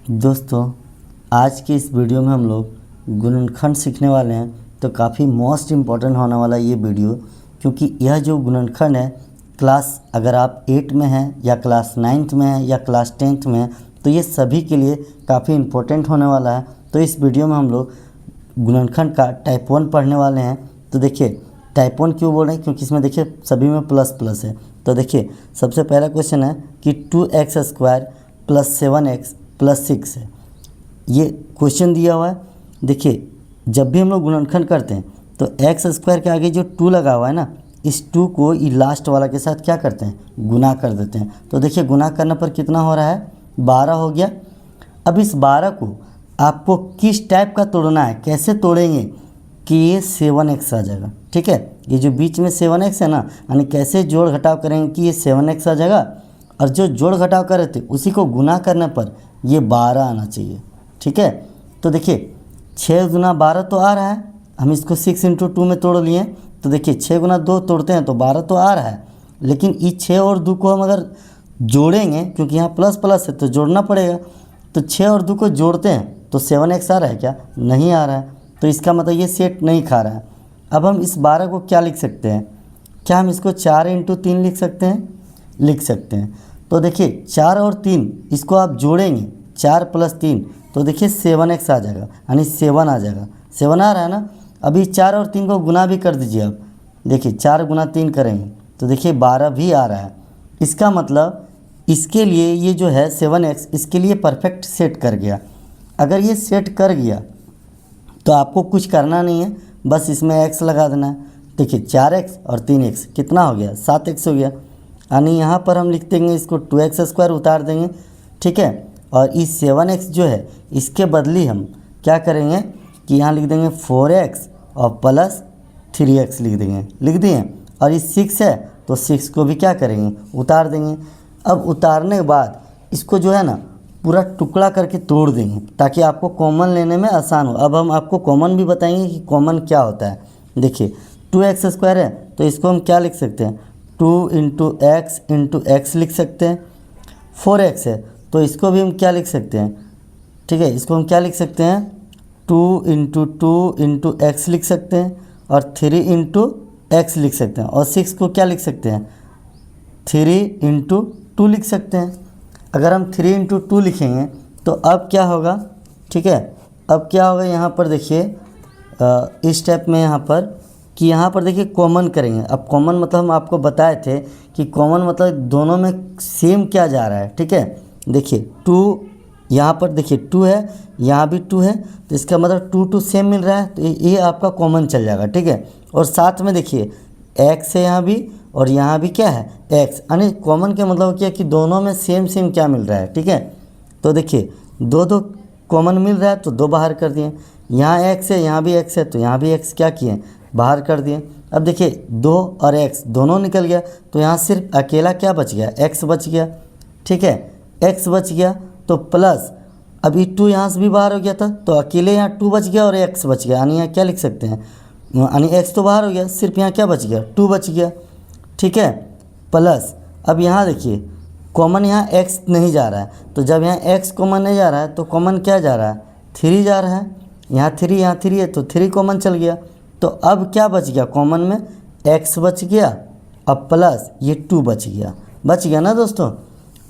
दोस्तों, आज की इस वीडियो में हम लोग गुणनखंड सीखने वाले हैं। तो काफ़ी मोस्ट इम्पॉर्टेंट होने वाला ये वीडियो, क्योंकि यह जो गुणनखंड है क्लास अगर आप 8 में हैं या क्लास 9th में हैं या क्लास 10th में हैं, तो ये सभी के लिए काफ़ी इम्पोर्टेंट होने वाला है। तो इस वीडियो में हम लोग गुणनखंड का टाइप 1 पढ़ने वाले हैं। तो देखिए, टाइप 1 क्यों बोल रहे हैं, क्योंकि इसमें देखिए सभी में प्लस प्लस है। तो देखिए, सबसे पहला क्वेश्चन है कि 2x² + 7x + 6 है। ये क्वेश्चन दिया हुआ है। देखिए, जब भी हम लोग गुणनखंड करते हैं तो x² के आगे जो 2 लगा हुआ है ना, इस 2 को ये लास्ट वाला के साथ क्या करते हैं, गुना कर देते हैं। तो देखिए, गुना करने पर कितना हो रहा है, 12 हो गया। अब इस 12 को आपको किस टाइप का तोड़ना है, कैसे तोड़ेंगे कि ये 7x आ जाएगा। ठीक है, ये जो बीच में 7x है ना, यानी कैसे जोड़ घटाव करेंगे कि ये 7x आ जाएगा, और जो जोड़ घटाव कर रहे थे उसी को गुना करने पर ये 12 आना चाहिए। ठीक है, तो देखिए 6 गुना 12 तो आ रहा है, हम इसको 6 × 2 में तोड़ लिए। तो देखिए 6 गुना 2 तोड़ते हैं तो 12 तो आ रहा है, लेकिन इस 6 और 2 को हम अगर जोड़ेंगे, क्योंकि यहाँ प्लस प्लस है तो जोड़ना पड़ेगा। तो 6 और 2 को जोड़ते हैं तो 7x आ रहा है क्या, नहीं आ रहा है। तो इसका मतलब ये सेट नहीं खा रहा है। अब हम इस 12 को क्या लिख सकते हैं, क्या हम इसको 4 × 3 लिख सकते हैं, लिख सकते हैं। तो देखिए 4 और 3 इसको आप जोड़ेंगे, 4 + 3 तो देखिए 7x आ जाएगा, यानी 7 आ जाएगा। 7 आ रहा है ना। अभी 4 और 3 को गुना भी कर दीजिए आप। देखिए 4 गुना 3 करेंगे तो देखिए 12 भी आ रहा है। इसका मतलब इसके लिए ये जो है 7x इसके लिए परफेक्ट सेट कर गया। अगर ये सेट कर गया तो आपको कुछ करना नहीं है, बस इसमें x लगा देना है। देखिए 4x और 3x कितना हो गया, 7x हो गया। यानी यहाँ पर हम लिख देंगे इसको 2x² उतार देंगे। ठीक है, और इस 7x जो है इसके बदली हम क्या करेंगे कि यहाँ लिख देंगे 4x और +3x लिख देंगे, लिख दिए। और इस 6 है तो 6 को भी क्या करेंगे, उतार देंगे। अब उतारने के बाद इसको जो है ना पूरा टुकड़ा करके तोड़ देंगे, ताकि आपको कॉमन लेने में आसान हो। अब हम आपको कॉमन भी बताएंगे कि कॉमन क्या होता है। देखिए 2x² है तो इसको हम क्या लिख सकते हैं, 2 × x लिख सकते हैं। 4x है तो इसको भी हम क्या लिख सकते हैं, ठीक है, इसको हम क्या लिख सकते हैं, 2 × 2 × x लिख सकते हैं। और 3 × x लिख सकते हैं। और 6 को क्या लिख सकते हैं, 3 × 2 लिख सकते हैं। अगर हम 3 × 2 लिखेंगे तो अब क्या होगा, ठीक है, अब क्या होगा यहाँ पर देखिए इस स्टेप में यहाँ पर कि यहाँ पर देखिए कॉमन करेंगे। अब कॉमन मतलब हम आपको बताए थे कि कॉमन मतलब दोनों में सेम क्या जा रहा है। ठीक है, देखिए 2 यहाँ पर देखिए 2 है, यहाँ भी 2 है, तो इसका मतलब 2 सेम मिल रहा है, तो ये आपका कॉमन चल जाएगा। ठीक है, और साथ में देखिए x है यहाँ भी और यहाँ भी क्या है x, यानी कॉमन का मतलब क्या है कि दोनों में सेम सेम क्या मिल रहा है। ठीक है, तो देखिए 2 कॉमन मिल रहा है तो 2 बाहर कर दिए। यहाँ x है, यहाँ भी x है, तो यहाँ भी x क्या किए, बाहर कर दिए। अब देखिए 2 और x दोनों निकल गया, तो यहाँ सिर्फ अकेला क्या बच गया, x बच गया। ठीक है, x बच गया तो प्लस अभी 2 यहाँ से भी बाहर हो गया था, तो अकेले यहाँ 2 बच गया और x बच गया। यानी यहाँ क्या लिख सकते हैं, यानी x तो बाहर हो गया, सिर्फ यहाँ क्या बच गया, 2 बच गया। ठीक है, प्लस अब यहाँ देखिए कॉमन यहाँ x नहीं जा रहा है, तो जब यहाँ x कॉमन नहीं जा रहा है तो कॉमन क्या जा रहा है, 3 जा रहा है। यहाँ 3 है तो 3 कॉमन चल गया। तो अब क्या बच गया, कॉमन में x बच गया और प्लस ये 2 बच गया ना दोस्तों।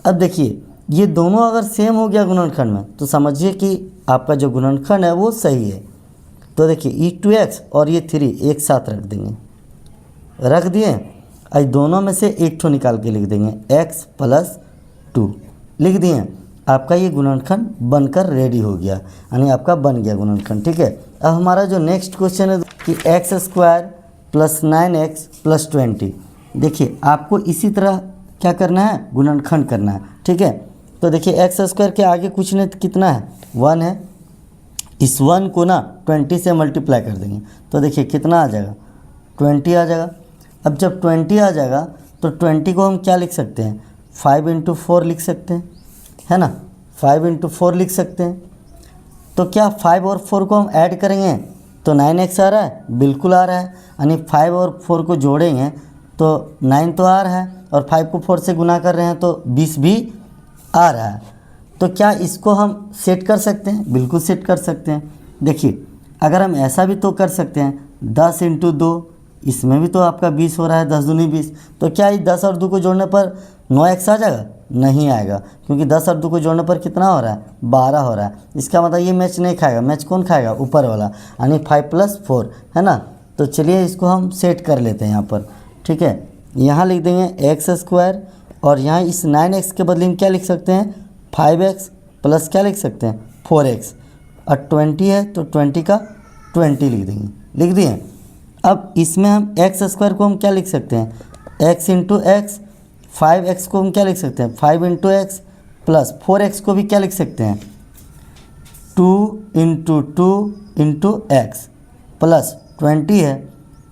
अब देखिए ये दोनों अगर सेम हो गया गुणनखंड में, तो समझिए कि आपका जो गुणनखंड है वो सही है। तो देखिए ये 2x और ये 3 एक साथ रख देंगे, रख दिए। आज दोनों में से एक ठो निकाल के लिख देंगे, x + 2 लिख दिए। आपका ये गुणनखंड बनकर रेडी हो गया, यानी आपका बन गया गुणनखंड। ठीक है, अब हमारा जो नेक्स्ट क्वेश्चन है कि x² + 9x + 20। देखिए आपको इसी तरह क्या करना है, गुणनखंड करना है। ठीक है, तो देखिए x² के आगे कुछ नहीं, कितना है, 1 है। इस 1 को ना 20 से मल्टीप्लाई कर देंगे तो देखिए कितना आ जाएगा, 20 आ जाएगा। अब जब 20 आ जाएगा तो 20 को हम क्या लिख सकते हैं, 5 × 4 लिख सकते हैं, है ना, 5 × 4 लिख सकते हैं। तो क्या 5 और 4 को हम ऐड करेंगे तो 9x आ रहा है, बिल्कुल आ रहा है। यानी 5 और 4 को जोड़ेंगे तो 9 तो आ रहा है, और 5 को 4 से गुना कर रहे हैं तो 20 भी आ रहा है। तो क्या इसको हम सेट कर सकते हैं? बिल्कुल सेट कर सकते हैं। देखिए, अगर हम ऐसा भी तो कर सकते हैं 10 × 2, इसमें भी तो आपका 20 हो रहा है, 10 दूनी 20। तो क्या ये 10 और 2 को जोड़ने पर 9x आ जाएगा? नहीं आएगा, क्योंकि 10 और 2 को जोड़ने पर कितना हो रहा है? 12 हो रहा है। इसका मतलब ये मैच नहीं खाएगा। मैच कौन खाएगा? ऊपर वाला, यानी 5 + 4, है ना। तो चलिए इसको हम सेट कर लेते हैं यहाँ पर, ठीक है। यहाँ लिख देंगे x² और यहाँ इस 9x के बदले में क्या लिख सकते हैं? 5x प्लस क्या लिख सकते हैं? 4x। और 20 है तो 20 का 20 लिख देंगे, लिख दिए। अब इसमें हम x² को हम क्या लिख सकते हैं? x × x। 5x को हम क्या लिख सकते हैं? 5 × x प्लस 4x को भी क्या लिख सकते हैं? 2 × 2 × x प्लस 20 है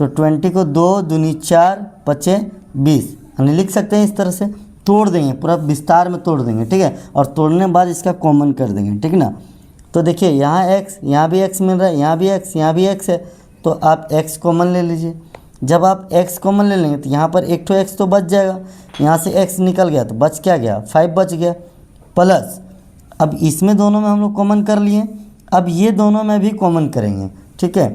तो 20 को 2 दूनी 4 पचे 20, यानी लिख सकते हैं इस तरह से। तोड़ देंगे, पूरा विस्तार में तोड़ देंगे, ठीक है। और तोड़ने के बाद इसका कॉमन कर देंगे, ठीक ना। तो देखिए यहाँ x, यहाँ भी x मिल रहा है, यहाँ भी x, यहाँ भी x है, तो आप x कॉमन ले लीजिए। जब आप x कॉमन ले लेंगे तो यहाँ पर एक तो x तो बच जाएगा, यहाँ से x निकल गया तो बच क्या गया? 5 बच गया। प्लस अब इसमें दोनों में हम लोग कॉमन कर लिए, अब ये दोनों में भी कॉमन करेंगे, ठीक है।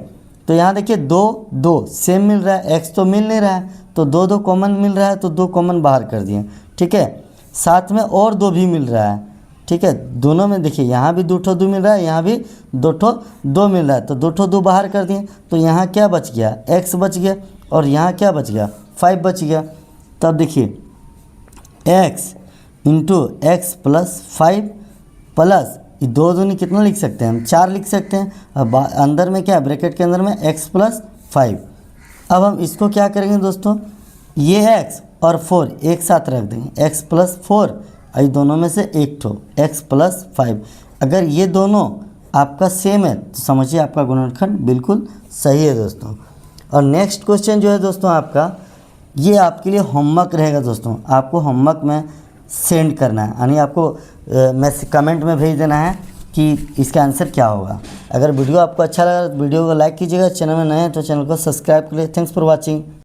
तो यहाँ देखिए 2 2 सेम मिल रहा है, x तो मिल नहीं रहा है, तो 2 2 कॉमन मिल रहा है, तो 2 कॉमन बाहर कर दिए, ठीक है। साथ में और 2 भी मिल रहा है, ठीक है। दोनों में देखिए यहाँ भी 2 ठो 2 मिल रहा है, यहाँ भी 2 ठो 2 मिल रहा है, तो 2 ठो 2 बाहर कर दिए। तो यहाँ क्या बच गया? x बच गया, और यहाँ क्या बच गया? 5 बच गया। तब देखिए x × x प्लस 5 प्लस 2 दूनी कितना लिख सकते हैं हम? 4 लिख सकते हैं। अब अंदर में क्या, ब्रैकेट के अंदर में x प्लस 5। अब हम इसको क्या करेंगे दोस्तों? ये x और 4 एक साथ रख देंगे, x प्लस 4, ये दोनों में से एक ठो x प्लस 5। अगर ये दोनों आपका सेम है तो समझिए आपका गुणनखंड बिल्कुल सही है दोस्तों। और नेक्स्ट क्वेश्चन जो है दोस्तों आपका, ये आपके लिए होमवर्क रहेगा दोस्तों। आपको होमवर्क में सेंड करना है, यानी आपको कमेंट में भेज देना है कि इसका आंसर क्या होगा। अगर वीडियो आपको अच्छा लगा तो वीडियो को लाइक कीजिएगा, चैनल में नए हैं तो चैनल को सब्सक्राइब करिए। Thanks for watching.